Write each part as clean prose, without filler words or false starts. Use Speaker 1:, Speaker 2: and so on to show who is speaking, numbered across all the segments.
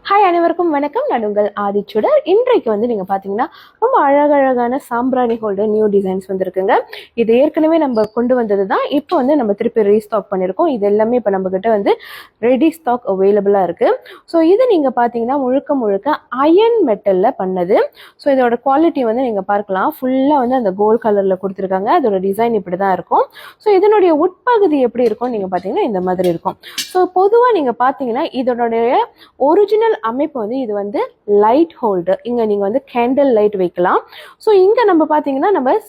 Speaker 1: Hi அனைவருக்கும் வணக்கம். நான் உங்கள் ஆதிச்சுடர். இன்றைக்கு நீங்கள் பார்த்தீங்கன்னா ரொம்ப அழகழகான சாம்பிராணி ஹோல்டர் நியூ டிசைன்ஸ் வந்துருக்குங்க. இது ஏற்கனவே நம்ம கொண்டு வந்தது தான். இப்போ நம்ம திருப்பி ரீஸ்டாக் பண்ணியிருக்கோம். இது எல்லாமே இப்போ நம்மக்கிட்ட ரெடி ஸ்டாக் அவைலபிளாக இருக்குது. ஸோ இது நீங்கள் பார்த்தீங்கன்னா முழுக்க அயன் மெட்டலில் பண்ணது. ஸோ இதோட குவாலிட்டி நீங்கள் பார்க்கலாம். ஃபுல்லாக அந்த கோல்ட் கலரில் கொடுத்துருக்காங்க. அதோட டிசைன் இப்படி தான் இருக்கும். ஸோ இதனுடைய உட்பகுதி எப்படி இருக்கும் நீங்கள் பார்த்தீங்கன்னா இந்த மாதிரி இருக்கும். ஸோ பொதுவாக நீங்கள் பார்த்தீங்கன்னா இதனுடைய ஒரிஜினல் அமைப்பு இது லைட் ஹோல்டர். இங்க நீங்க கேண்டில் லைட் வைக்கலாம். ஸோ இங்க நம்ம பாத்தீங்கன்னா நம்ம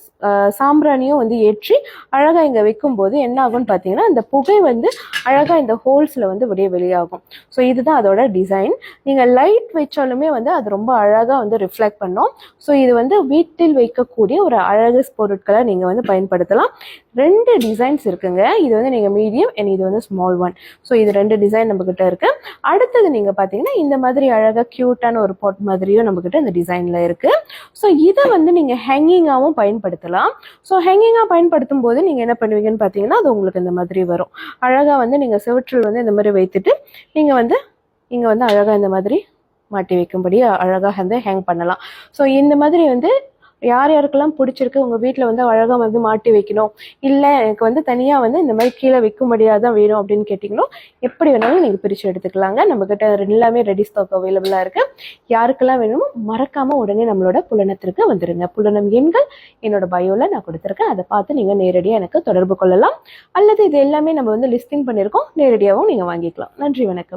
Speaker 1: சாம்பிராணியும் ஏற்றி அழகா இங்க வைக்கும் போது என்ன ஆகும்னு பாத்தீங்கன்னா இந்த புகை அழகா இந்த ஹோல்ஸ்ல வெளியாகும். ஸோ இதுதான் அதோட டிசைன். நீங்க லைட் வச்சாலுமே அது ரொம்ப அழகா ரிஃப்ளெக்ட் பண்ணும். ஸோ இது வீட்டில் வைக்கக்கூடிய ஒரு அழகு பொருட்களை நீங்க பயன்படுத்தலாம். ரெண்டு டிசைன்ஸ் இருக்குங்க. இது நீங்க மீடியம் அண்ட் இது ஸ்மால் ஒன். ஸோ இது ரெண்டு டிசைன் நம்ம கிட்ட இருக்கு. அடுத்தது நீங்க பாத்தீங்கன்னா இந்த மாதிரி அழகா கியூட்டான ஒரு பாட் மாதிரியும் நம்ம கிட்ட இந்த டிசைன்ல இருக்கு. ஸோ இதை நீங்க ஹேங்கிங்காவும் பயன்படுத்தலாம். ஸோ ஹேங்கிங்கா பயன்படுத்தும் போது நீங்க என்ன பண்ணுவீங்கன்னு பாத்தீங்கன்னா அது உங்களுக்கு இந்த மாதிரி வரும். அழகா நீங்க செவற்றில் இந்த மாதிரி வைத்துட்டு நீங்க இங்க அழகா இந்த மாதிரி மாட்டி வைக்கும்படி அழகா ஹேங் பண்ணலாம். ஸோ இந்த மாதிரி யார் யாருக்கெல்லாம் பிடிச்சிருக்கு உங்கள் வீட்டில் அழகாக மாட்டி வைக்கணும், இல்லை எனக்கு தனியாக இந்த மாதிரி கீழே வைக்கும்படியாக தான் வேணும் அப்படின்னு கேட்டிங்களோ எப்படி வேணாலும் நீங்கள் பிரித்து எடுத்துக்கலாங்க. நம்மக்கிட்ட எல்லாமே ரெடி ஸ்டாக் அவைலபிளாக இருக்குது. யாருக்கெல்லாம் வேணுமோ மறக்காமல் உடனே நம்மளோட புலனத்திற்கு வந்துடுங்க. புலனம் எண்கள் என்னோட பயோவில் நான் கொடுத்துருக்கேன். அதை பார்த்து நீங்கள் நேரடியாக எனக்கு தொடர்பு கொள்ளலாம். அல்லது இது எல்லாமே நம்ம லிஸ்டிங் பண்ணியிருக்கோம், நேரடியாகவும் நீங்கள் வாங்கிக்கலாம். நன்றி, வணக்கம்.